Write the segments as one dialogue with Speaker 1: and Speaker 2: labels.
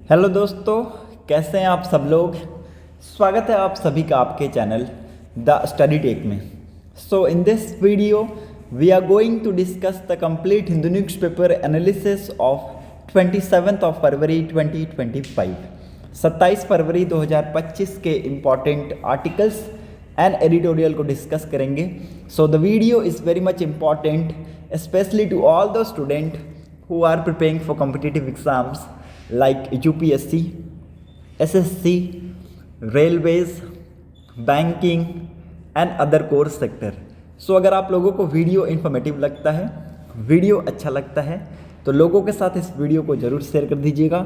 Speaker 1: Hello दोस्तों, कैसे हैं आप सब लोग। स्वागत है आप सभी का आपके चैनल द स्टडी टेक में। So in this video we are going to discuss the complete Hindu newspaper analysis of 27 of February 2025। 27 फरवरी 2025 के इम्पॉर्टेंट आर्टिकल्स एंड एडिटोरियल को डिस्कस करेंगे। So the video is very much important specially to all the student who are preparing for competitive exams like UPSC, SSC, railways, banking and other core sector। सो अगर आप लोगों को video informative लगता है, video अच्छा लगता है, तो लोगों के साथ इस वीडियो को ज़रूर शेयर कर दीजिएगा,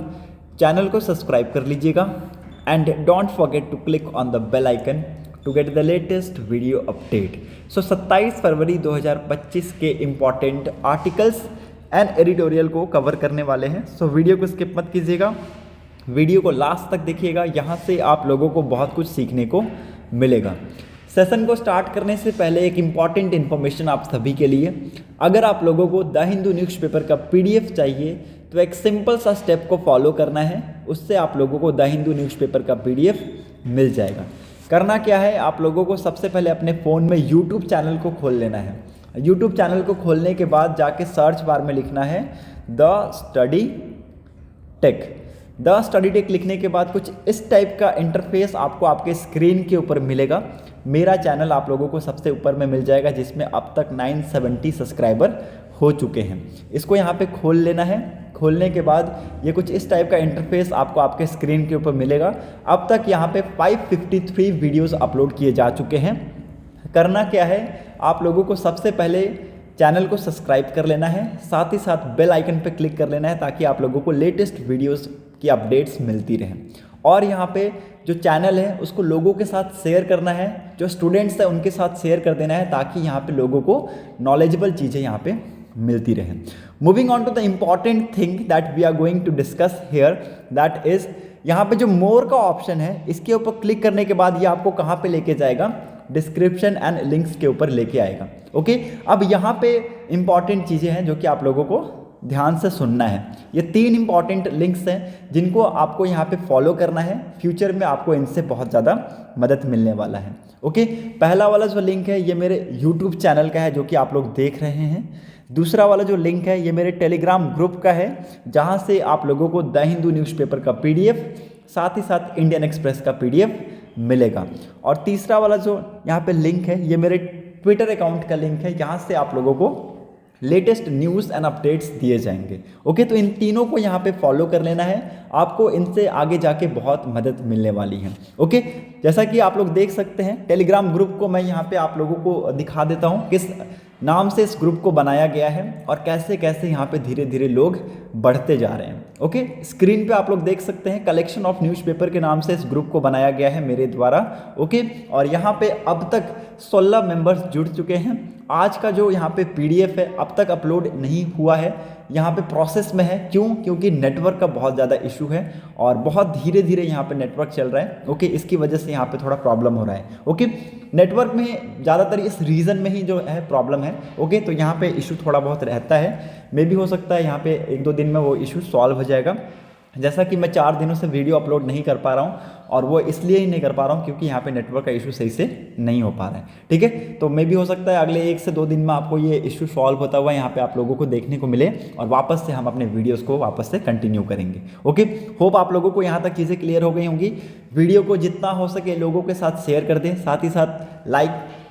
Speaker 1: चैनल को सब्सक्राइब कर लीजिएगा and don't forget to click on the bell icon to get the latest video update. So 27 फरवरी 2025 के इम्पॉर्टेंट आर्टिकल्स एंड एडिटोरियल को कवर करने वाले हैं। सो वीडियो को स्किप मत कीजिएगा, वीडियो को लास्ट तक देखिएगा, यहाँ से आप लोगों को बहुत कुछ सीखने को मिलेगा। सेशन को स्टार्ट करने से पहले एक इम्पॉर्टेंट इन्फॉर्मेशन आप सभी के लिए, अगर आप लोगों को द हिंदू न्यूज़पेपर का PDF चाहिए तो एक सिंपल सा स्टेप को फॉलो करना है, उससे आप लोगों को द हिंदू न्यूज़पेपर का PDF मिल जाएगा। करना क्या है, आप लोगों को सबसे पहले अपने फ़ोन में यूट्यूब चैनल को खोल लेना है। यूट्यूब चैनल को खोलने के बाद जाके सर्च बार में लिखना है the study tech. The study tech लिखने के बाद कुछ इस टाइप का इंटरफेस आपको आपके स्क्रीन के ऊपर मिलेगा। मेरा चैनल आप लोगों को सबसे ऊपर में मिल जाएगा, जिसमें अब तक 970 सब्सक्राइबर हो चुके हैं। इसको यहाँ पे खोल लेना है। खोलने के बाद ये कुछ इस टाइप का इंटरफेस आपको आपके स्क्रीन के ऊपर मिलेगा। अब तक यहाँ पे 553 वीडियोज़ अपलोड किए जा चुके हैं। करना क्या है, आप लोगों को सबसे पहले चैनल को सब्सक्राइब कर लेना है, साथ ही साथ बेल आइकन पर क्लिक कर लेना है ताकि आप लोगों को लेटेस्ट वीडियोस की अपडेट्स मिलती रहें। और यहाँ पे जो चैनल है उसको लोगों के साथ शेयर करना है, जो स्टूडेंट्स हैं उनके साथ शेयर कर देना है ताकि यहाँ पे लोगों को नॉलेजेबल चीज़ें यहाँ पे मिलती रहें। Moving on to the important thing that we are going to discuss here, that is यहाँ पे जो मोर का ऑप्शन है, इसके ऊपर क्लिक करने के बाद ये आपको कहाँ पे लेके जाएगा, डिस्क्रिप्शन एंड लिंक्स के ऊपर लेके आएगा। ओके, अब यहाँ पे इंपॉर्टेंट चीज़ें हैं जो कि आप लोगों को ध्यान से सुनना है। ये 3 इंपॉर्टेंट लिंक्स हैं जिनको आपको यहाँ पे फॉलो करना है। फ्यूचर में आपको इनसे बहुत ज़्यादा मदद मिलने वाला है। ओके, पहला वाला जो लिंक है ये मेरे यूट्यूब चैनल का है जो कि आप लोग देख रहे हैं। दूसरा वाला जो लिंक है ये मेरे टेलीग्राम ग्रुप का है, जहाँ से आप लोगों को द हिंदू न्यूज़पेपर का PDF, साथ ही साथ इंडियन एक्सप्रेस का PDF मिलेगा। और तीसरा वाला जो यहाँ पे लिंक है ये मेरे ट्विटर अकाउंट का लिंक है, यहाँ से आप लोगों को लेटेस्ट न्यूज़ एंड अपडेट्स दिए जाएंगे। ओके, तो इन तीनों को यहाँ पे फॉलो कर लेना है, आपको इनसे आगे जाके बहुत मदद मिलने वाली है। ओके, जैसा कि आप लोग देख सकते हैं, टेलीग्राम ग्रुप को मैं यहाँ पे आप लोगों को दिखा देता हूँ किस नाम से इस ग्रुप को बनाया गया है और कैसे कैसे यहाँ पे धीरे धीरे लोग बढ़ते जा रहे हैं। ओके, स्क्रीन पे आप लोग देख सकते हैं कलेक्शन ऑफ न्यूज़पेपर के नाम से इस ग्रुप को बनाया गया है मेरे द्वारा। ओके, और यहाँ पे अब तक 16 मेंबर्स जुड़ चुके हैं। आज का जो यहाँ पे PDF है अब तक अपलोड नहीं हुआ है, यहाँ पे प्रोसेस में है। क्यों? क्योंकि नेटवर्क का बहुत ज़्यादा इशू है और बहुत धीरे धीरे यहाँ पे नेटवर्क चल रहा है। ओके, इसकी वजह से यहाँ पे थोड़ा प्रॉब्लम हो रहा है। ओके, नेटवर्क में ज़्यादातर इस रीजन में ही जो है प्रॉब्लम है। ओके, तो यहाँ पे इशू थोड़ा बहुत रहता है, मे भी हो सकता है यहाँ पे 1-2 दिन में वो इशू सॉल्व हो जाएगा। जैसा कि मैं 4 दिनों से वीडियो अपलोड नहीं कर पा रहा हूँ, और वो इसलिए ही नहीं कर पा रहा हूँ क्योंकि यहाँ पे नेटवर्क का इशू सही से नहीं हो पा रहा है। ठीक है, तो मे भी हो सकता है अगले 1 से 2 दिन में आपको ये इशू सॉल्व होता हुआ यहाँ पे आप लोगों को देखने को मिले और वापस से हम अपने वीडियोस को वापस से कंटिन्यू करेंगे। ओके, होप आप लोगों को यहाँ तक चीज़ें क्लियर हो गई होंगी। वीडियो को जितना हो सके लोगों के साथ शेयर कर दें, साथ ही साथ लाइक,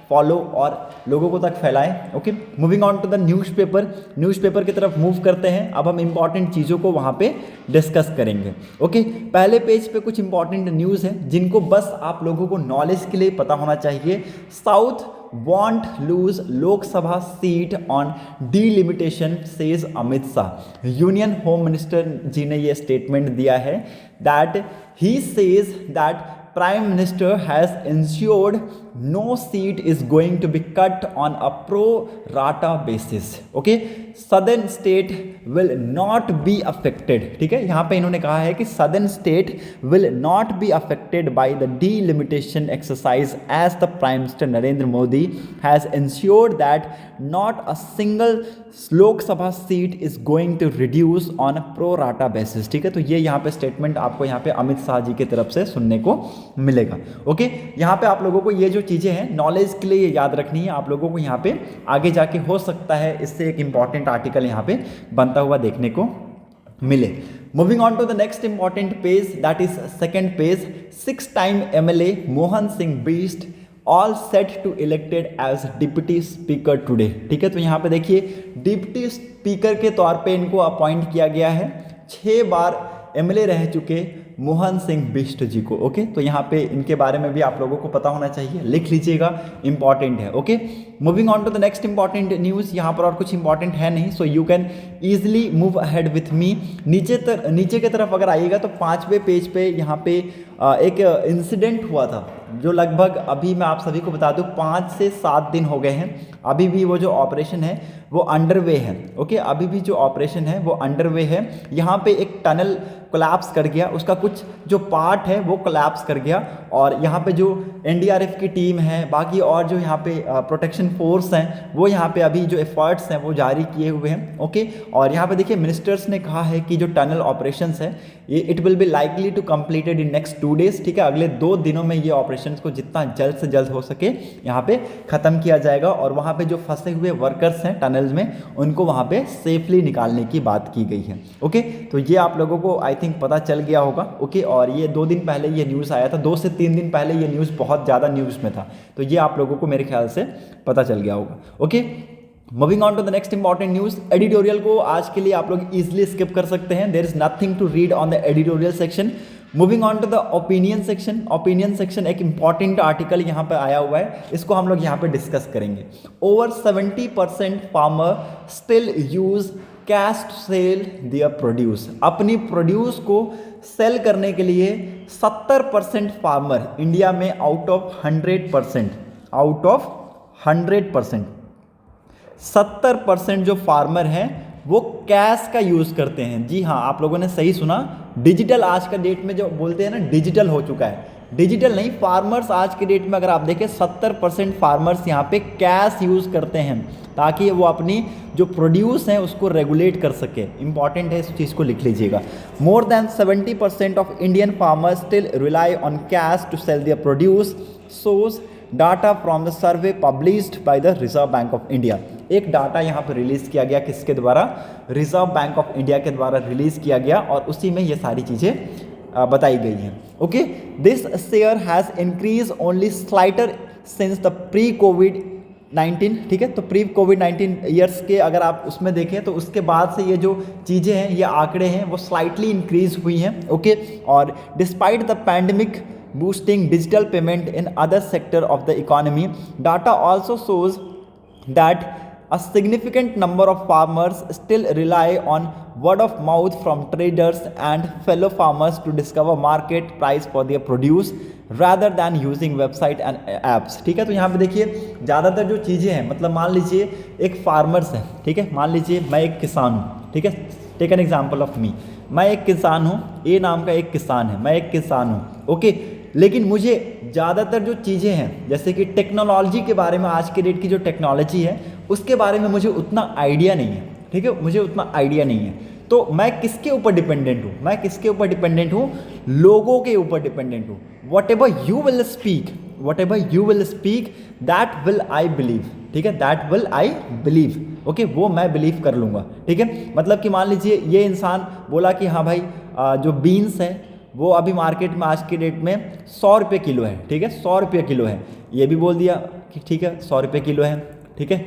Speaker 1: फॉलो और लोगों को तक फैलाएं। Okay, moving on to the newspaper की तरफ मूव करते हैं। अब हम इंपॉर्टेंट चीज़ों को वहाँ पे डिस्कस करेंगे। ओके, पहले पेज पे कुछ इंपॉर्टेंट न्यूज़ है जिनको बस आप लोगों को नॉलेज के लिए पता होना चाहिए। South won't lose Lok Sabha seat on delimitation says Amit Shah. Union home minister ji ने ये स्टेटमेंट दिया है that he says that Prime Minister has ensured no seat is going to be cut on a pro rata basis. Okay, southern state will not be affected. ठीक है, यहाँ पे इन्होंने कहा है कि southern state will not be affected by the delimitation exercise as the Prime Minister Narendra Modi has ensured that not a single Lok Sabha seat is going to reduce on a pro rata basis. ठीक है, तो ये यहाँ पे statement आपको यहाँ पे अमित शाह जी की तरफ से सुनने को मिलेगा. ओके, यहाँ पे आप लोगों को ये जो चीज़ें हैं नॉलेज के लिए ये याद रखनी है. आप लोगों को यहाँ पे आगे जाके हो सकता है इससे एक इंपॉर्टेंट आर्टिकल यहाँ पे बनता हुआ देखने को मिले. Moving on to the next important page, that is second page. 6 time MLA Mohan Singh Bisht all set to elected as deputy speaker today. ठीक है, तो यहाँ पे देखिए डिप्टी स्पीकर के तौर पे इनको अपॉइंट किया गया है. 6 बार MLA रह चुके मोहन सिंह बिष्ट जी को. ओके, तो यहाँ पे इनके बारे में भी आप लोगों को पता होना चाहिए, लिख लीजिएगा, इंपॉर्टेंट है. Okay, moving on to the next important news. यहाँ पर और कुछ इंपॉर्टेंट है नहीं, so you can easily move ahead with me. नीचे की तरफ अगर आइएगा तो 5वें पेज पे यहाँ पे एक इंसिडेंट हुआ था जो लगभग अभी मैं आप सभी को बता दूं 5 से 7 दिन हो गए हैं. अभी भी वो जो ऑपरेशन है वो अंडरवे है. ओके, अभी भी जो ऑपरेशन है वो अंडरवे है. यहाँ पे एक टनल कोलैप्स कर गया, उसका कुछ जो पार्ट है वो कोलैप्स कर गया और यहाँ पे जो NDRF की टीम है, बाकी और जो यहाँ पे प्रोटेक्शन फोर्स हैं, वो यहाँ पे अभी जो एफर्ट्स हैं वो जारी किए हुए हैं. ओके, और यहाँ पे देखिए मिनिस्टर्स ने कहा है कि जो टनल ऑपरेशंस है ये it will be likely to completed in next 2 days. ठीक है, अगले 2 दिनों में ये ऑपरेशंस को जितना जल्द से जल्द हो सके यहाँ पे ख़त्म किया जाएगा और वहाँ पे जो फंसे हुए वर्कर्स हैं टनल्स में उनको वहाँ पे सेफली निकालने की बात की गई है. ओके, तो ये आप लोगों को आई थिंक पता चल गया होगा. ओके, और ये 2 दिन पहले ये न्यूज़ आया था, 2 से 3 दिन पहले ये न्यूज़ बहुत ज़्यादा न्यूज़ में था, तो ये आप लोगों को मेरे ख्याल से पता चल गया होगा. Okay, moving on to the next important news. Editorial को आज के लिए आप लोग इजीली स्किप कर सकते हैं. There is nothing to read on the editorial section. Moving on to the opinion section. Opinion section एक इंपॉर्टेंट आर्टिकल यहाँ पे आया हुआ है, इसको हम लोग यहाँ पे डिस्कस करेंगे. Over 70% farmer still use cash to sell their produce. अपनी प्रोड्यूस को सेल करने के लिए 70% फार्मर इंडिया में आउट ऑफ 100% 70% जो फार्मर हैं वो कैश का यूज़ करते हैं. जी हाँ, आप लोगों ने सही सुना. डिजिटल आज का डेट में जो बोलते हैं ना, डिजिटल हो चुका है. डिजिटल नहीं, फार्मर्स आज के डेट में अगर आप देखें 70% फार्मर्स यहाँ पे कैश यूज़ करते हैं ताकि वो अपनी जो प्रोड्यूस है उसको रेगुलेट कर सके. इंपॉर्टेंट है, इस चीज़ को लिख लीजिएगा. More than 70% of Indian farmers still rely on cash to sell their produce, shows data from the survey published by the Reserve Bank of India. एक डाटा यहाँ पर रिलीज़ किया गया, किसके द्वारा? रिजर्व बैंक ऑफ इंडिया के द्वारा release किया गया और उसी में ये सारी चीज़ें बताई गई हैं. Okay, this share has increase only slighter since the pre कोविड-19. ठीक है, तो प्री कोविड-19 ईयर्स के अगर आप उसमें देखें तो उसके बाद से ये जो चीज़ें हैं, ये आंकड़े हैं, वो स्लाइटली इंक्रीज हुई हैं. ओके, और despite the pandemic boosting digital payment in other sector of the economy, data also shows that a significant number of farmers still rely on word of mouth from traders and fellow farmers to discover market price for their produce rather than using website and apps. ठीक है, तो यहाँ पे देखिए ज़्यादातर जो चीज़ें हैं, मतलब मान लीजिए एक फार्मर्स है. ठीक है, मान लीजिए मैं एक किसान हूँ. ठीक है, take an example of me. मैं एक किसान हूँ, ए नाम का एक किसान है, मैं एक किसान हूँ. ओके, लेकिन मुझे ज़्यादातर जो चीज़ें हैं जैसे कि टेक्नोलॉजी के बारे में, आज के डेट की जो टेक्नोलॉजी है उसके बारे में मुझे उतना आइडिया नहीं है. ठीक है, मुझे उतना आइडिया नहीं है. तो मैं किसके ऊपर डिपेंडेंट हूँ? मैं किसके ऊपर डिपेंडेंट हूँ? लोगों के ऊपर डिपेंडेंट हूँ. What ever you will speak that will I believe. ठीक है, that will I believe. Okay, वो मैं बिलीव कर लूँगा. ठीक है, मतलब कि मान लीजिए ये इंसान बोला कि हाँ भाई जो बीन्स है वो अभी मार्केट में आज की डेट में 100 रुपये किलो है. ठीक है, 100 रुपये किलो है. ये भी बोल दिया कि ठीक है 100 रुपये किलो है. ठीक है,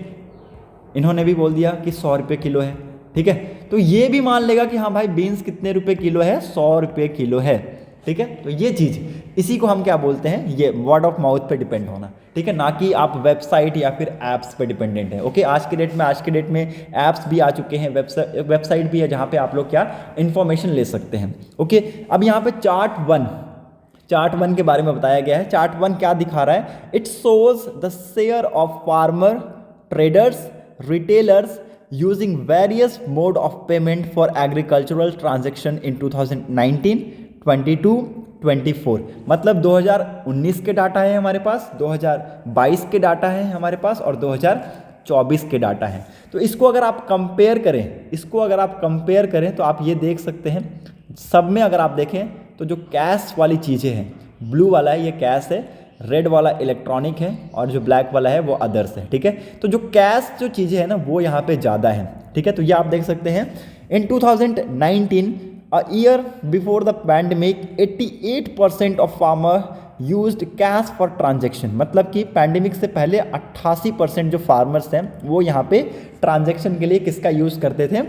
Speaker 1: इन्होंने भी बोल दिया कि 100 रुपये किलो है. ठीक है, तो ये भी मान लेगा कि हाँ भाई बीन्स कितने रुपए किलो है? 100 रुपये किलो है. ठीक है, तो ये चीज़, इसी को हम क्या बोलते हैं? ये वर्ड ऑफ माउथ पे डिपेंड होना. ठीक है, ना कि आप वेबसाइट या फिर ऐप्स पे डिपेंडेंट है. ओके, आज के डेट में ऐप्स भी आ चुके हैं, वेबसाइट भी है जहाँ पे आप लोग क्या इन्फॉर्मेशन ले सकते हैं. ओके, अब यहाँ पे चार्ट 1 के बारे में बताया गया है। चार्ट 1 क्या दिखा रहा है? It shows the share of farmer, traders, retailers using various mode of payment for agricultural transaction in 2019, 22, 24। मतलब 2019 के डाटा है हमारे पास, 2022 के डाटा है हमारे पास और 2024 के डाटा है। तो इसको अगर आप कंपेयर करें तो आप ये देख सकते हैं, सब में अगर आप देखें तो जो कैश वाली चीज़ें हैं, ब्लू वाला है ये कैश है, रेड वाला इलेक्ट्रॉनिक है और जो ब्लैक वाला है वो अदर्स है। ठीक है, तो जो कैश जो चीज़ें हैं ना वो यहाँ पे ज़्यादा है। ठीक है, तो ये आप देख सकते हैं इन 2019 a year before the pandemic 88% of farmer used cash for transaction। मतलब कि पैंडेमिक से पहले 88% जो फार्मर्स हैं वो यहाँ पे ट्रांजैक्शन के लिए किसका यूज़ करते थे?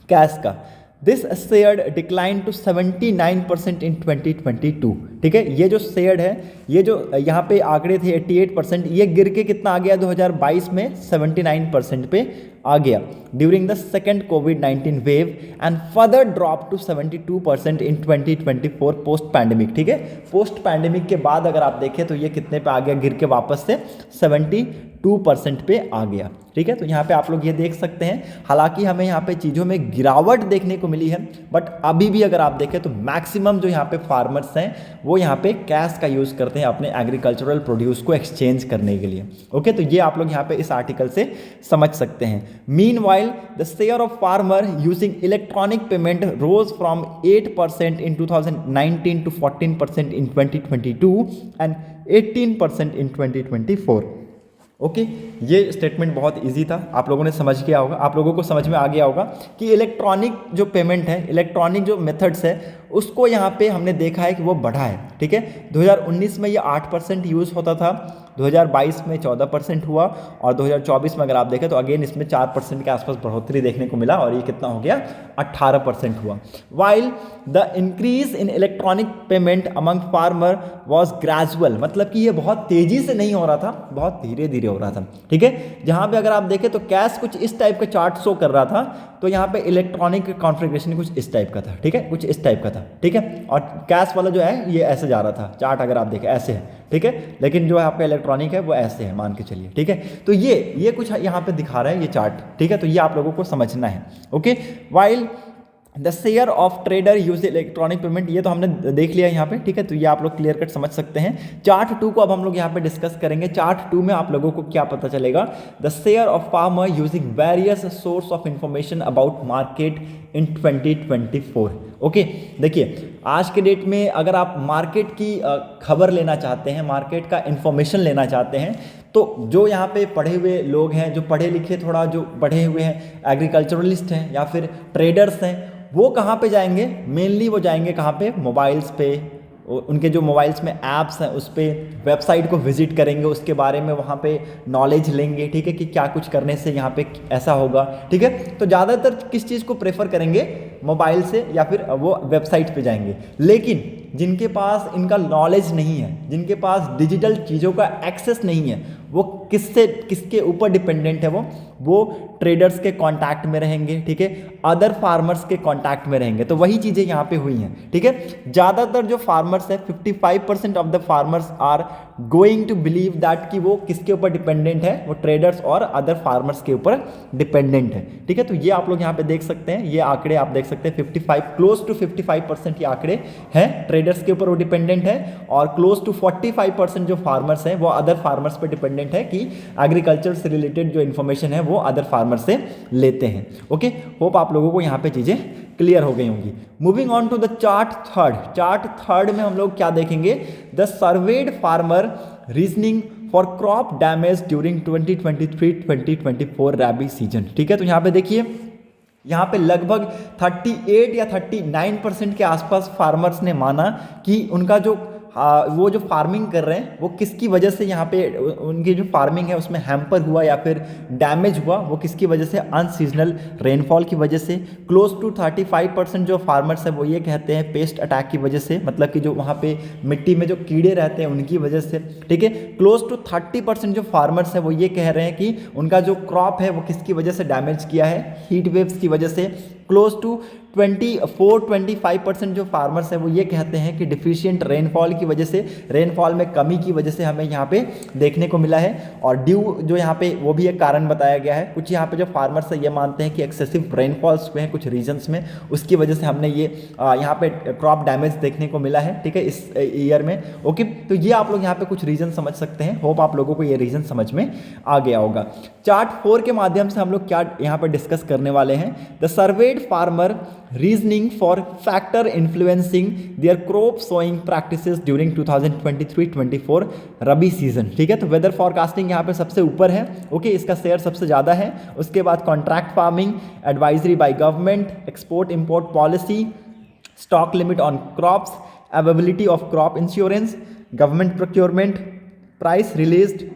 Speaker 1: कैश का। दिस शेयर डिक्लाइन टू 79% इन 2022। ठीक है, ये जो शेयर है, ये जो यहाँ पे आंकड़े थे 88%, ये गिर के कितना आ गया 2022 में? 79% पे आ गया during the second COVID wave and further drop to 72% in 2024 post pandemic. ठीक है, पोस्ट पैंडेमिक के बाद अगर आप देखें तो ये कितने पे आ गया? गिर के वापस से 72% पे आ गया। ठीक है, तो यहाँ पे आप लोग ये देख सकते हैं, हालांकि हमें यहाँ पे चीज़ों में गिरावट देखने को मिली है, बट अभी भी अगर आप देखें तो मैक्सिमम जो यहाँ पे फार्मर्स हैं वो यहाँ पे कैश का यूज़ करते हैं अपने एग्रीकल्चरल प्रोड्यूस को एक्सचेंज करने के लिए। ओके, तो ये आप लोग यहाँ पे इस आर्टिकल से समझ सकते हैं। Meanwhile the share of farmer using electronic payment rose from 8% in 2019 to 14% in 2022 and 18% in 2024। Okay, ये स्टेटमेंट बहुत इजी था, आप लोगों ने समझ गया होगा, आप लोगों को समझ में आ गया होगा कि इलेक्ट्रॉनिक जो पेमेंट है, इलेक्ट्रॉनिक जो मेथड्स है उसको यहाँ पे हमने देखा है कि वो बढ़ा है। ठीक है, 2019 में ये 8% यूज़ होता था, 2022 में 14% हुआ और 2024 में अगर आप देखें तो अगेन इसमें 4% के आसपास बढ़ोतरी देखने को मिला और ये कितना हो गया? 18% हुआ। While the increase in electronic payment among farmer was gradual. मतलब कि ये बहुत तेज़ी से नहीं हो रहा था, बहुत धीरे धीरे हो रहा था। ठीक है, जहाँ पे अगर आप देखें तो कैश कुछ इस टाइप का चार्ट शो कर रहा था, तो यहाँ पे इलेक्ट्रॉनिक कॉन्फ़िगरेशन कुछ इस टाइप का था। ठीक है, कुछ इस टाइप का था। ठीक है, और कैश वाला जो है ये ऐसे जा रहा था, चार्ट अगर आप देखें ऐसे है। ठीक है, लेकिन जो आपका इलेक्ट्रॉनिक है वो ऐसे है, मान के चलिए। ठीक है, तो ये कुछ यहाँ पे दिखा रहा है ये चार्ट। ठीक है, तो ये आप लोगों को समझना है। Okay, while the share of trader use electronic payment, ये तो हमने देख लिया यहाँ पे। ठीक है, तो ये आप लोग क्लियर कट समझ सकते हैं। चार्ट 2 को अब हम लोग यहाँ पे डिस्कस करेंगे। चार्ट 2 में आप लोगों को क्या पता चलेगा? The share of farmer using various source of information about market in 2024। Okay, देखिए आज के डेट में अगर आप मार्केट की खबर लेना चाहते हैं, मार्केट का इंफॉर्मेशन लेना चाहते हैं, तो जो यहाँ पे पढ़े हुए लोग हैं, जो पढ़े लिखे थोड़ा जो पढ़े हुए हैं, एग्रीकल्चरलिस्ट हैं या फिर ट्रेडर्स हैं, वो कहाँ पे जाएंगे? मेनली वो जाएंगे कहाँ पे? मोबाइल्स पे, उनके जो मोबाइल्स में ऐप्स हैं उस पर वेबसाइट को विजिट करेंगे, उसके बारे में वहाँ पे नॉलेज लेंगे। ठीक है, कि क्या कुछ करने से यहाँ पे ऐसा होगा। ठीक है, तो ज़्यादातर किस चीज़ को प्रेफर करेंगे? मोबाइल से या फिर वो वेबसाइट पे जाएंगे। लेकिन जिनके पास इनका नॉलेज नहीं है, जिनके पास डिजिटल चीज़ों का एक्सेस नहीं है, वो किसके ऊपर डिपेंडेंट है? वो ट्रेडर्स के कांटेक्ट में रहेंगे। ठीक है, अदर फार्मर्स के कांटेक्ट में रहेंगे। तो वही चीज़ें यहाँ पे हुई हैं। ठीक है, ज़्यादातर जो फार्मर्स है, 55% of the farmers are going to believe that कि वो किसके ऊपर डिपेंडेंट है? वो ट्रेडर्स और अदर फार्मर्स के ऊपर डिपेंडेंट है। ठीक है, तो ये आप लोग यहाँ पे देख सकते हैं, ये आंकड़े आप देख सकते हैं, 55 क्लोज टू 55% ये आंकड़े हैं ट्रेडर्स के ऊपर वो डिपेंडेंट है, और क्लोज टू 45% जो फार्मर्स हैं वो अदर फार्मर्स पर डिपेंडेंट है कि एग्रीकल्चर से रिलेटेड जो इन्फॉर्मेशन है वो अदर फार्मर से लेते हैं। ओके, होप आप लोगों को यहाँ पे चीज़ें क्लियर हो गई होंगी। Moving on to the chart third. Chart third में हम लोग क्या देखेंगे? The surveyed farmer reasoning for crop damage during 2023-2024 rabi season. ठीक है, तो यहाँ पे देखिए, यहाँ पे लगभग 38 या 39% के आसपास फार्मर्स ने माना कि उनका जो वो जो फार्मिंग कर रहे हैं वो किसकी वजह से यहाँ पे उनकी जो फार्मिंग है उसमें हैम्पर हुआ या फिर डैमेज हुआ, वो किसकी वजह से? अनसीजनल रेनफॉल की वजह से। क्लोज टू 35% जो फार्मर्स है वो ये कहते हैं पेस्ट अटैक की वजह से, मतलब कि जो वहाँ पे मिट्टी में जो कीड़े रहते हैं उनकी वजह से। ठीक है, क्लोज टू 30% जो फार्मर्स है वो ये कह रहे हैं कि उनका जो क्रॉप है वो किसकी वजह से डैमेज किया है? हीट वेव्स की वजह से, क्लोज टू 24-25% जो फार्मर्स हैं वो ये कहते हैं कि डिफिशिएंट रेनफॉल की वजह से, रेनफॉल में कमी की वजह से हमें यहाँ पे देखने को मिला है। और ड्यू जो यहाँ पे वो भी एक कारण बताया गया है। कुछ यहाँ पे जो फार्मर्स है ये मानते हैं कि एक्सेसिव रेनफॉल्स हुए हैं कुछ रीजन्स में, उसकी वजह से हमने ये यहाँ पे क्रॉप डैमेज देखने को मिला है, ठीक है, इस ईयर में। ओके, तो ये आप लोग यहाँ पे कुछ रीजन समझ सकते हैं। होप आप लोगों को ये रीजन समझ में आ गया होगा। चार्ट 4 के माध्यम से हम लोग क्या यहाँ पे डिस्कस करने वाले हैं, the surveyed farmer reasoning for factor influencing their crop sowing practices during 2023-24 rabi season, ठीक है। तो वेदर फॉरकास्टिंग यहाँ पे सबसे ऊपर है, ओके, इसका शेयर सबसे ज़्यादा है। उसके बाद contract farming, advisory by government, export import policy, stock limit on crops, availability of crop insurance, government procurement, price released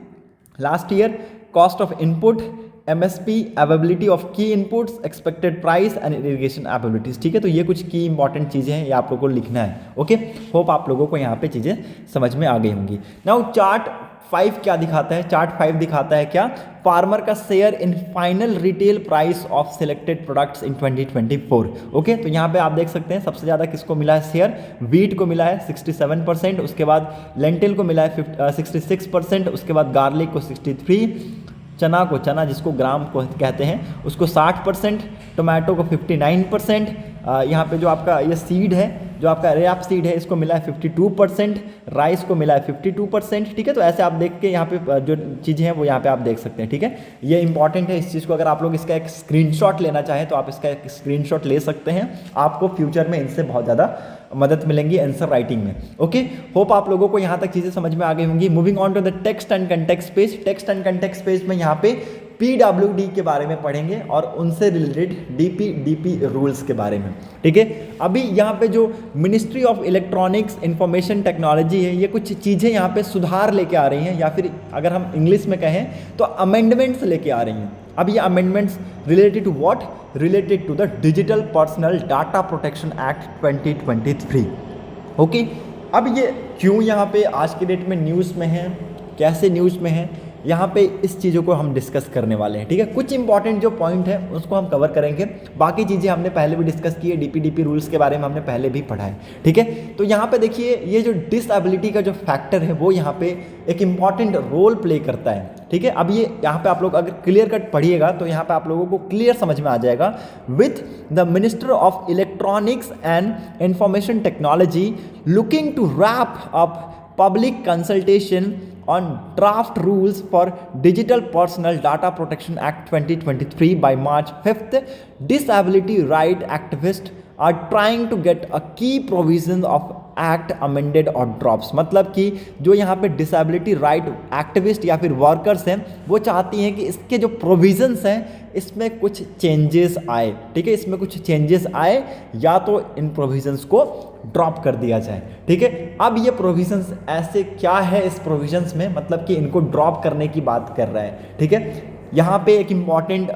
Speaker 1: last year, cost of input, MSP, availability of की inputs, expected price and irrigation abilities, ठीक है। तो ये कुछ की important चीज़ें हैं, ये आप लोगों को लिखना है। ओके, होप आप लोगों को यहाँ पे चीज़ें समझ में आ गई होंगी। नाउ चार्ट 5 क्या दिखाता है? चार्ट 5 दिखाता है क्या? फार्मर का share in final retail price of selected products in 2024। Okay, तो यहाँ पे आप देख सकते हैं सबसे ज़्यादा किसको मिला है शेयर? वीट को मिला है 67%, उसके बाद लेंटिल को मिला है 66%, उसके बाद गार्लिक को 63%, चना को, चना जिसको ग्राम को कहते हैं, उसको 60%, टोमेटो को 59%, यहाँ पे जो आपका ये सीड है, जो आपका रैप सीड है, इसको मिला है 52%, राइस को मिला है 52%, ठीक है। तो ऐसे आप देख के यहाँ पे जो चीज़ें हैं वो यहाँ पे आप देख सकते हैं, ठीक है। ये इंपॉर्टेंट है इस चीज़ को, अगर आप लोग इसका एक स्क्रीनशॉट लेना चाहें तो आप इसका एक स्क्रीनशॉट ले सकते हैं, आपको फ्यूचर में इनसे बहुत ज़्यादा मदद मिलेंगी आंसर राइटिंग में। ओके, होप आप लोगों को यहाँ तक चीज़ें समझ में आ गई होंगी। Moving on to the text and context page. Text and context page में यहाँ पे PWD के बारे में पढ़ेंगे और उनसे रिलेटेड DP रूल्स के बारे में, ठीक है। अभी यहाँ पे जो ministry of electronics information technology है, ये कुछ चीज़ें यहाँ पे सुधार लेके आ रही हैं, या फिर अगर हम इंग्लिश में कहें तो अमेंडमेंट्स लेके आ रही हैं। अब ये amendments related to what? Related to the digital personal data protection act 2023। ओके, अब ये क्यों यहाँ पे आज के डेट में न्यूज़ में है, कैसे न्यूज़ में है, यहाँ पे इस चीज़ों को हम डिस्कस करने वाले हैं, ठीक है। कुछ इंपॉर्टेंट जो पॉइंट है उसको हम कवर करेंगे, बाकी चीज़ें हमने पहले भी डिस्कस की है, DP रूल्स के बारे में हमने पहले भी पढ़ा है, ठीक है। तो यहाँ पे देखिए, ये जो डिसएबिलिटी का जो फैक्टर है वो यहाँ पे एक इम्पॉर्टेंट रोल प्ले करता है, ठीक है। अब ये यहाँ पे आप लोग अगर क्लियर कट पढ़िएगा तो यहाँ पे आप लोगों को क्लियर समझ में आ जाएगा। With the minister of electronics and information technology looking to wrap up public consultation on draft rules for Digital Personal Data Protection Act 2023 by March 5th, disability right activists are trying to get a key provisions of act amended और drops. मतलब कि जो यहाँ पे disability right activist या फिर workers हैं वो चाहती हैं कि इसके जो प्रोविजंस हैं इसमें कुछ चेंजेस आए, ठीक है, इसमें कुछ चेंजेस आए या तो इन प्रोविजंस को ड्रॉप कर दिया जाए, ठीक है। अब ये प्रोविजंस ऐसे क्या है इस प्रोविजंस में, मतलब कि इनको ड्रॉप करने की बात कर रहा है, ठीक है। यहाँ पे एक इम्पॉर्टेंट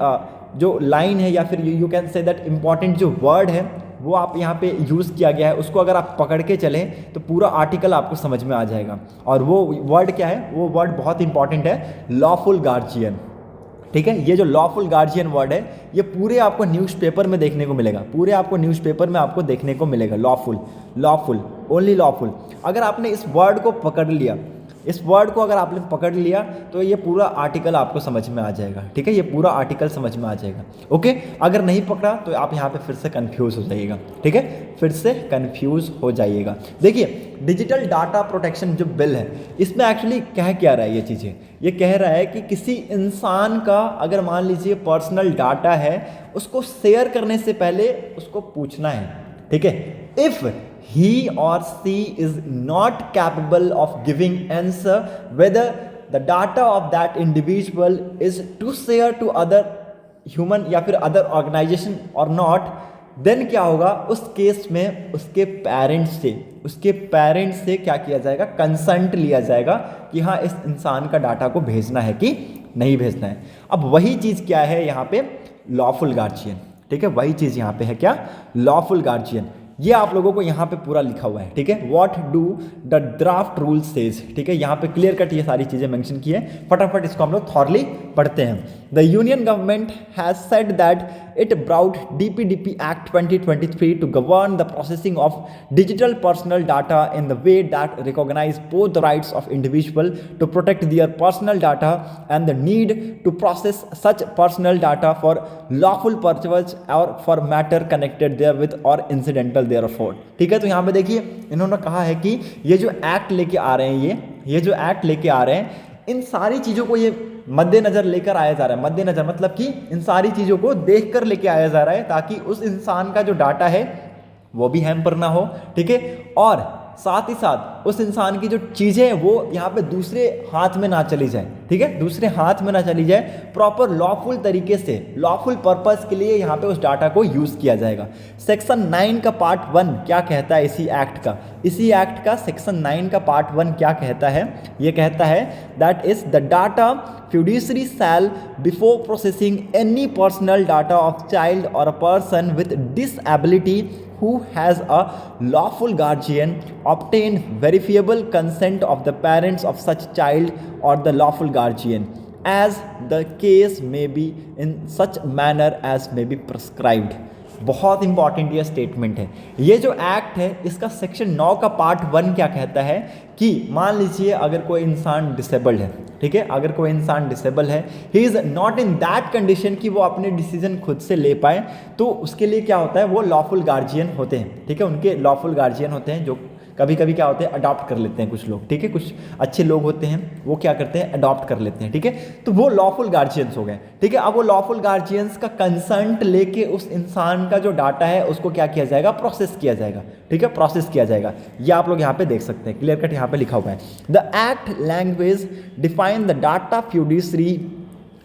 Speaker 1: जो लाइन है या फिर you can say that important जो वर्ड है वो आप यहाँ पे यूज़ किया गया है, उसको अगर आप पकड़ के चलें तो पूरा आर्टिकल आपको समझ में आ जाएगा। और वो वर्ड क्या है? वो वर्ड बहुत इंपॉर्टेंट है, लॉफुल गार्जियन, ठीक है। ये जो लॉफुल गार्जियन वर्ड है ये पूरे आपको न्यूज़पेपर में देखने को मिलेगा, पूरे आपको न्यूज़पेपर में आपको देखने को मिलेगा। Lawful, lawful, only lawful. अगर आपने इस वर्ड को पकड़ लिया, इस वर्ड को अगर आपने पकड़ लिया तो ये पूरा आर्टिकल आपको समझ में आ जाएगा, ठीक है, ये पूरा आर्टिकल समझ में आ जाएगा। ओके, अगर नहीं पकड़ा तो आप यहाँ पे फिर से कंफ्यूज हो जाइएगा, ठीक है, फिर से कंफ्यूज हो जाइएगा। देखिए, डिजिटल डाटा प्रोटेक्शन जो बिल है इसमें एक्चुअली कह क्या रहा है ये चीज़ें? ये कह रहा है कि किसी इंसान का अगर मान लीजिए पर्सनल डाटा है, उसको शेयर करने से पहले उसको पूछना है, ठीक है। If he or she is not capable of giving answer whether the data of that individual is to share to other human या फिर other organization or not, then क्या होगा? उस केस में उसके पेरेंट्स से क्या किया जाएगा? कंसेंट लिया जाएगा कि हाँ इस इंसान का डाटा को भेजना है कि नहीं भेजना है। अब वही चीज़ क्या है यहाँ पे? लॉफुल गार्जियन, ठीक है, वही चीज़ यहाँ पे है क्या? Lawful guardian. ये आप लोगों को यहाँ पे पूरा लिखा हुआ है, ठीक है। What do the draft rule says, ठीक है, यहाँ पे क्लियर कट ये सारी चीज़ें मेंशन की है। फटाफट इसको हम लोग थॉरली पढ़ते हैं। The union government has said that it brought DPDP Act 2023 to govern the processing of digital personal data in the way that recognize both the rights of individual to protect their personal data and the need to process such personal data for lawful purpose or for matter connected therewith or incidental thereof। ठीक है, तो यहाँ पे देखिए इन्होंने कहा है कि ये जो एक्ट लेके आ रहे हैं, ये जो एक्ट लेके आ रहे हैं, इन सारी चीज़ों को ये मद्देनजर लेकर आया जा रहा है। मद्देनजर मतलब कि इन सारी चीज़ों को देखकर लेके आया जा रहा है ताकि उस इंसान का जो डाटा है वो भी हैम्पर ना हो। ठीक है, और साथ ही साथ उस इंसान की जो चीज़ें वो यहाँ पे दूसरे हाथ में ना चली जाए। ठीक है, दूसरे हाथ में ना चली जाए, प्रॉपर लॉफुल तरीके से लॉफुल पर्पस के लिए यहाँ पे उस डाटा को यूज़ किया जाएगा। सेक्शन 9 का पार्ट 1 क्या कहता है इसी एक्ट का सेक्शन 9 का पार्ट 1 क्या कहता है? ये कहता है that is the data fiduciary shall before processing any personal data of child or a person with disability who has a lawful guardian obtain verifiable consent of the parents of such child or the lawful guardian as the case may be in such manner as may be prescribed। बहुत important ये statement है। ये जो act है इसका section 9 का part 1 क्या कहता है कि मान लीजिए अगर कोई इंसान डिसेबल्ड है, ठीक है, अगर कोई इंसान डिसेबल है, he is not in that condition कि वो अपने डिसीजन खुद से ले पाए, तो उसके लिए क्या होता है, वो लॉफुल गार्जियन होते हैं। ठीक है, उनके लॉफुल गार्जियन होते हैं जो कभी कभी क्या होते हैं अडॉप्ट कर लेते हैं कुछ लोग। ठीक है, कुछ अच्छे लोग होते हैं वो क्या करते हैं अडॉप्ट कर लेते हैं। ठीक है, तो वो लॉफुल गार्जियंस हो गए। ठीक है, अब वो लॉफुल गार्जियंस का कंसर्ट लेके उस इंसान का जो डाटा है उसको क्या किया जाएगा, प्रोसेस किया जाएगा। ठीक है, प्रोसेस किया जाएगा। ये आप लोग यहाँ पे देख सकते हैं, क्लियर कट यहाँ पे लिखा हुआ है। The act language define the data fiduciary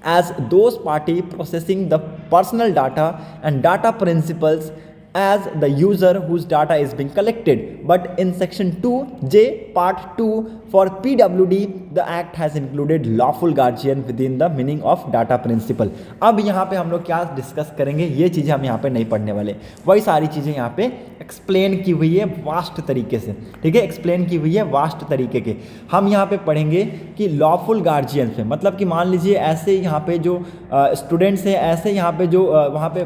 Speaker 1: as those party processing the personal data and data principles as the user whose data is being collected, but in section 2J part 2 for PWD the act has included lawful guardian within the meaning of data principle। अब यहाँ पे हम लोग क्या discuss करेंगे, ये चीज़ें हम यहाँ पे नहीं पढ़ने वाले, वही सारी चीज़ें यहाँ पे एक्सप्लेन की हुई है वास्ट तरीके से। ठीक है, एक्सप्लेन की हुई है वास्ट तरीके के। हम यहाँ पे पढ़ेंगे कि लॉफुल गार्जियन पे मतलब कि मान लीजिए ऐसे यहाँ पे जो स्टूडेंट्स हैं, ऐसे यहाँ पे जो वहाँ पे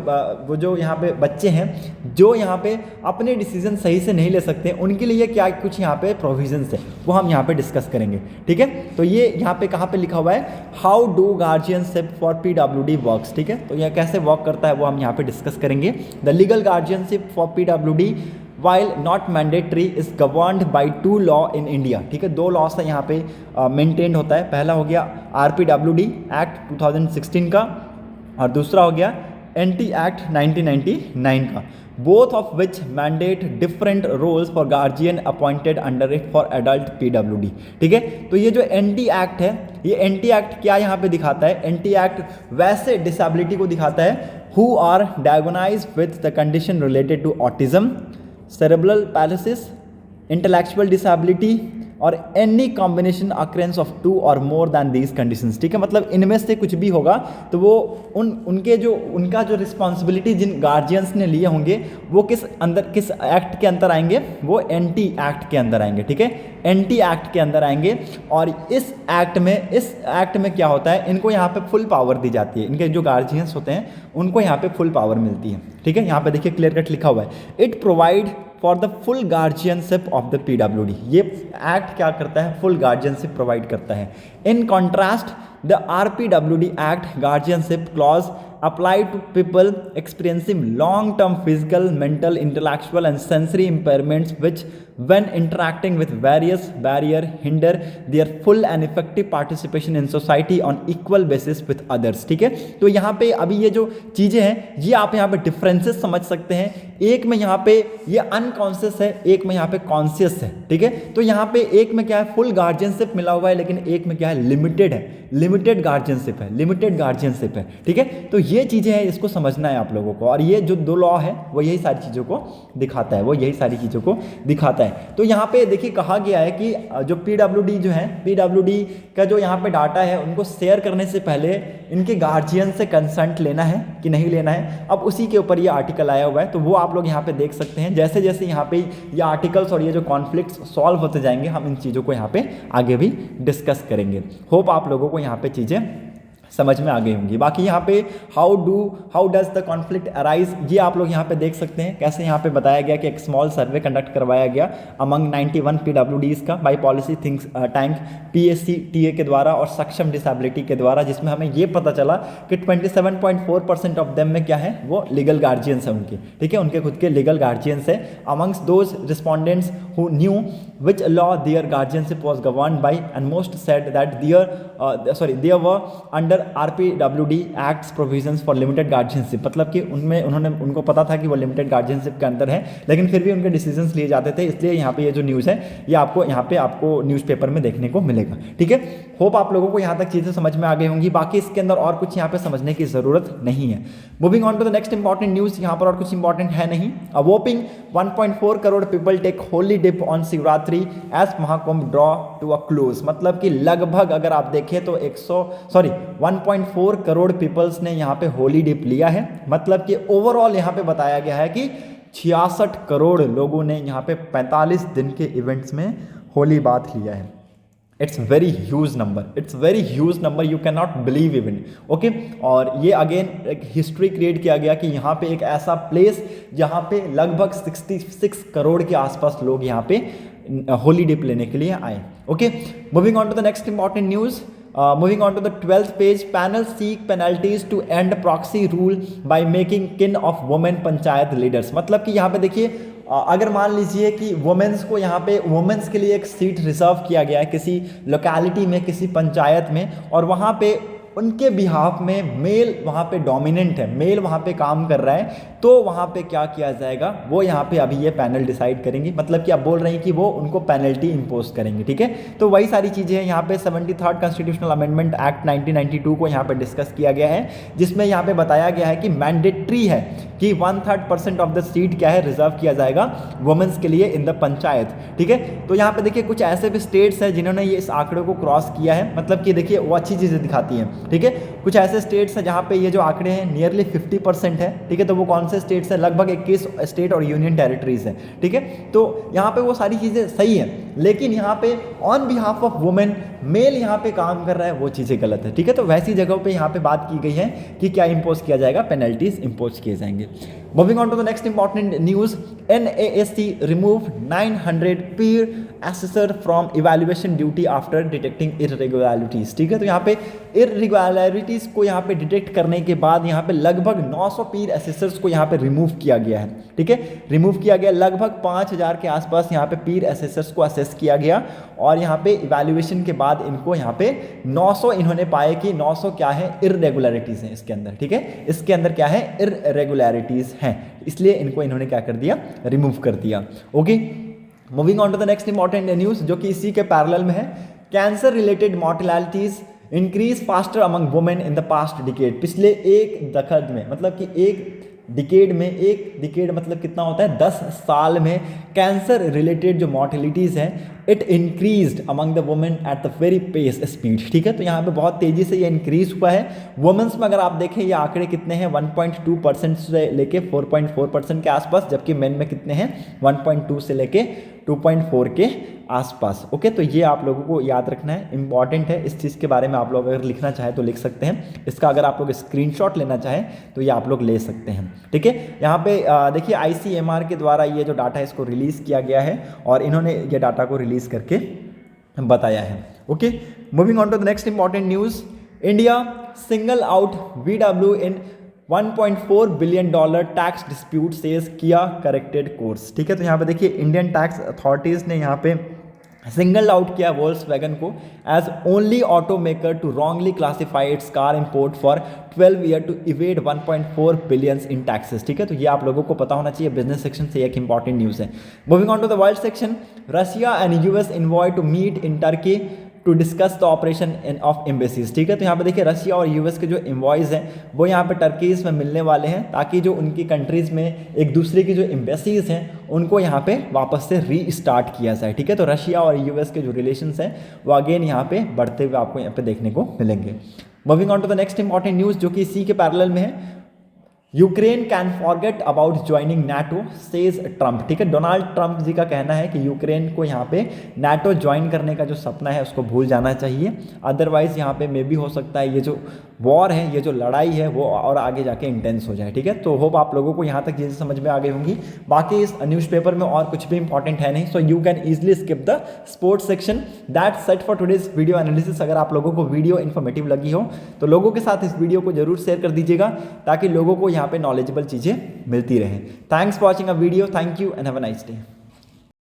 Speaker 1: वो जो यहाँ पे बच्चे हैं जो यहाँ पे अपने डिसीजन सही से नहीं ले सकते, उनके लिए क्या कुछ यहाँ पे प्रोविजंस है वो हम यहाँ पे डिस्कस करेंगे। ठीक है, तो ये यहाँ पे कहाँ पे लिखा हुआ है, how do guardianship for PWD works. ठीक है, तो यह कैसे वर्क करता है वो हम यहाँ पे डिस्कस करेंगे। The legal guardianship for PWD while not mandatory is governed by 2 law in India। ठीक है, 2 लॉ से यहाँ पे मेंटेन होता है। पहला हो गया RPWD एक्ट 2016 का और दूसरा हो गया NT एक्ट 1999 का, both of which mandate different roles for guardian appointed under it for adult PWD। ठीक है, तो ये जो NT एक्ट है, ये NT एक्ट क्या यहाँ पे दिखाता है, NT एक्ट वैसे डिसेबिलिटी को दिखाता है who are diagnosed with the condition related to autism, cerebral palsy, intellectual disability और एनी कॉम्बिनेशन अक्रेंस ऑफ 2 और मोर दैन दीज कंडीशंस। ठीक है, मतलब इनमें से कुछ भी होगा तो वो उनका जो रिस्पॉन्सिबिलिटी जिन गार्जियंस ने लिए होंगे वो किस एक्ट के अंदर आएंगे, वो NT एक्ट के अंदर आएंगे। ठीक है, NT एक्ट के अंदर आएंगे। और इस एक्ट में क्या होता है, इनको यहाँ पे फुल पावर दी जाती है, इनके जो गार्जियंस होते हैं उनको यहाँ पे फुल पावर मिलती है। ठीक है, यहाँ पे देखिए क्लियर कट लिखा हुआ है, it provide for the full guardianship of the PWD। ये एक्ट क्या करता है, फुल गार्जियनशिप प्रोवाइड करता है। In contrast the RPWD act guardianship clause apply to people experiencing long-term physical, mental, intellectual and sensory impairments which when interacting with various barrier hinder their full and effective participation in society on equal basis with others। ठीक है, तो यहाँ पे अभी ये जो चीज़ें हैं ये आप यहाँ पे डिफरेंसेस समझ सकते हैं। एक में यहाँ पे ये अनकॉन्शियस है, एक में यहाँ पे कॉन्शियस है। ठीक है, तो यहाँ पे एक में क्या है फुल गार्जियनशिप मिला हुआ है, लेकिन एक में क्या है लिमिटेड है, लिमिटेड गार्जियनशिप है। ठीक है, तो ये चीज़ें हैं, इसको समझना है आप लोगों को। और ये जो 2 लॉ है वो यही सारी चीज़ों को दिखाता है, तो यहाँ पे देखिए कहा गया है कि जो PWD जो है, PWD का जो यहाँ पे डाटा है उनको शेयर करने से पहले इनके गार्जियन से कंसेंट लेना है कि नहीं लेना है। अब उसी के ऊपर ये आर्टिकल आया हुआ है, तो वो आप लोग यहाँ पे देख सकते हैं। जैसे जैसे यहाँ पे ये आर्टिकल्स और ये जो कॉन्फ्लिक्ट्स सॉल्व होते जाएंगे हम इन चीज़ों को यहाँ पे आगे भी डिस्कस करेंगे। होप आप लोगों को यहाँ पे चीज़ें समझ में आ गई होंगी। बाकी यहाँ पे how does the conflict arise, ये आप लोग यहाँ पे देख सकते हैं कैसे यहाँ पे बताया गया कि एक स्मॉल सर्वे कंडक्ट करवाया गया अमंग 91 PWDs का by policy thinks tank PSCTA के द्वारा और सक्षम डिसेबिलिटी के द्वारा, जिसमें हमें ये पता चला कि 27.4% ऑफ देम में क्या है, वो लीगल गार्जियंस है उनके, ठीक है, उनके खुद के लीगल गार्जियंस है। Amongst those respondents who knew which law their guardianship was governed by and most said that they were under RPWD Act's provisions for limited guardianship, मतलब कि उनको पता था कि वो लिमिटेड गार्जियनशिप के अंदर है, लेकिन फिर भी उनके डिसीजंस लिए जाते थे। इसलिए यहाँ पे ये जो न्यूज़ है ये आपको न्यूज़पेपर में देखने को मिलेगा, ठीक है। होप आप लोगों को यहाँ तक चीज़ें समझ में आ गई होंगी। बाकी इसके अंदर और कुछ यहाँ पे समझने की ज़रूरत नहीं है। Moving on to the next important news, यहाँ पर और कुछ इंपॉर्टेंट है नहीं। A whopping 1.4 crore people take holy dip on Shivratri as Mahakumbh draw to a close, मतलब कि लगभग अगर आप देखें तो 1.4 करोड़ पीपल्स ने यहाँ पे होली डिप लिया है। मतलब कि ओवरऑल यहाँ पे बताया गया है कि 66 करोड़ लोगों ने यहाँ पे 45 दिन के इवेंट्स में होली बाथ लिया है। It's very huge number, you can not believe even, okay. और ये अगेन एक हिस्ट्री क्रिएट किया गया कि यहाँ पे एक ऐसा प्लेस जहाँ पे लगभग 66 करोड़ के आसपास लोग यहाँ पे होली डिप लेने के लिए आए, okay. Moving on to the next important news, moving on to the 12th page, panel seek penalties to end proxy rule by making kin of women panchayat leaders, मतलब कि यहाँ पे देखिए अगर मान लीजिए कि वुमेन्स को यहाँ पे वुमेन्स के लिए एक सीट रिजर्व किया गया है किसी लोकेलिटी में, किसी पंचायत में, और वहाँ पे उनके बिहाफ में मेल वहाँ पे डोमिनेंट है, मेल वहाँ पे काम कर रहा है, तो वहाँ पे क्या किया जाएगा वो यहाँ पे अभी ये पैनल डिसाइड करेंगे। मतलब कि आप बोल रहे हैं कि वो उनको पेनल्टी इंपोज करेंगे, ठीक है। तो वही सारी चीज़ें हैं यहाँ पे 73rd कॉन्स्टिट्यूशनल अमेंडमेंट एक्ट 1992 को यहाँ पे डिस्कस किया गया है, जिसमें यहाँ पे बताया गया है कि मैंडेटरी है कि 1/3% ऑफ द सीट क्या है रिजर्व किया जाएगा वुमेन्स के लिए इन द पंचायत, ठीक है। तो यहाँ पे देखिए कुछ ऐसे भी स्टेट्स हैं जिन्होंने ये इस आंकड़े को क्रॉस किया है, मतलब कि देखिए वो अच्छी चीज़ें दिखाती हैं, ठीक है। कुछ ऐसे स्टेट्स हैं जहाँ पे ये जो आंकड़े हैं नियरली 50% है, ठीक है। तो वो कौन से स्टेट्स हैं, लगभग 21 स्टेट और यूनियन टेरिटरीज हैं, ठीक है। तो यहाँ पे वो सारी चीज़ें सही हैं, लेकिन यहाँ पे on behalf of women male यहाँ पे काम कर रहा है, वो चीज़ें गलत है, ठीक है। तो वैसी जगहों पे यहाँ पे बात की गई है कि क्या इंपोज किया जाएगा, पेनल्टीज इंपोज किए जाएंगे। Moving on to the next important news, NASC remove 900 peer assessor from evaluation duty after detecting irregularities, ठीक है। तो यहाँ पे इरेगुलरिटीज को यहाँ पे डिटेक्ट करने के बाद यहाँ पे लगभग 900 पीर असेसर्स को यहाँ पे रिमूव किया गया है, ठीक है। रिमूव किया गया, लगभग 5000 के आसपास यहाँ पे पीर असेसर्स को असेस किया गया, और यहाँ पे इवैल्यूएशन के बाद इनको यहाँ पे 900 इन्होंने पाए कि 900 क्या है, इरेगुलरिटीज हैं इसके अंदर, ठीक है। इसके अंदर क्या है, इरेगुलरिटीज हैं, इसलिए इनको इन्होंने क्या कर दिया, रिमूव कर दिया, okay. Moving on to the next important news जो कि इसी के पैरेलल में है, cancer related mortalities increase faster among women in the past decade, पिछले एक दशक में, मतलब कि एक डिकेड मतलब कितना होता है, 10 साल में कैंसर रिलेटेड जो मॉर्टेलिटीज़ हैं it increased among the women at the very pace speed, ठीक है। तो यहाँ पे बहुत तेज़ी से ये इंक्रीज हुआ है। वुमेन्स में अगर आप देखें ये आंकड़े कितने हैं, 1.2% से लेके 4.4% के आसपास, जबकि मेन में कितने हैं, 1.2 से लेके 2.4 के आसपास, ओके। तो ये आप लोगों को याद रखना है, इंपॉर्टेंट है। इस चीज़ के बारे में आप लोग अगर लिखना चाहें तो लिख सकते हैं, इसका अगर आप लोग स्क्रीनशॉट लेना चाहें तो ये आप लोग ले सकते हैं, ठीक है। यहाँ पे देखिए ICMR के द्वारा ये जो डाटा है इसको रिलीज़ किया गया है, और इन्होंने ये डाटा को रिलीज़ करके बताया है, okay. Moving on to the next important news, India single out VW in $1.4 billion tax dispute says किया करेक्टेड कोर्स, ठीक है। तो यहाँ पे देखिए इंडियन टैक्स अथॉरिटीज़ ने यहाँ पे सिंगल आउट किया वोल्क्सवैगन को as only auto maker to wrongly classify its car import for 12 year to evade 1.4 billion in taxes, ठीक है। तो ये आप लोगों को पता होना चाहिए, बिजनेस सेक्शन से एक इंपॉर्टेंट न्यूज़ है। Moving on to the world section, Russia and US envoy to meet in Turkey to discuss the operation of embassies, ठीक है। तो यहाँ पे देखिए रशिया और US के जो इन्वॉइस हैं वो यहाँ पे टर्कीज में मिलने वाले हैं, ताकि जो उनकी कंट्रीज़ में एक दूसरे की जो एम्बेसीज हैं उनको यहाँ पे वापस से रीस्टार्ट किया जाए, ठीक है। तो रशिया और US के जो रिलेशंस हैं वो अगेन यहाँ पे बढ़ते हुए आपको यहाँ पे देखने को मिलेंगे। Moving on to the next important news जो कि इसी के पैरेलल में है, Ukraine can forget about joining NATO says Trump, ठीक है। डोनाल्ड ट्रंप जी का कहना है कि यूक्रेन को यहाँ पे NATO ज्वाइन करने का जो सपना है उसको भूल जाना चाहिए, अदरवाइज यहाँ पे मे भी हो सकता है ये जो वॉर है, ये जो लड़ाई है वो और आगे जाके इंटेंस हो जाए। ठीक है, तो होप आप लोगों को यहाँ तक चीज़ें समझ में आ गई होंगी। बाकी इस न्यूज़पेपर में और कुछ भी इंपॉर्टेंट है नहीं, so you can easily skip the sports section. That's set for today's video analysis. अगर आप लोगों को वीडियो इन्फॉर्मेटिव लगी हो तो लोगों के साथ इस वीडियो को जरूर शेयर कर दीजिएगा, ताकि लोगों को यहाँ पे नॉलेजेबल चीज़ें मिलती रहें। Thanks for watching a video, thank you and have a nice day.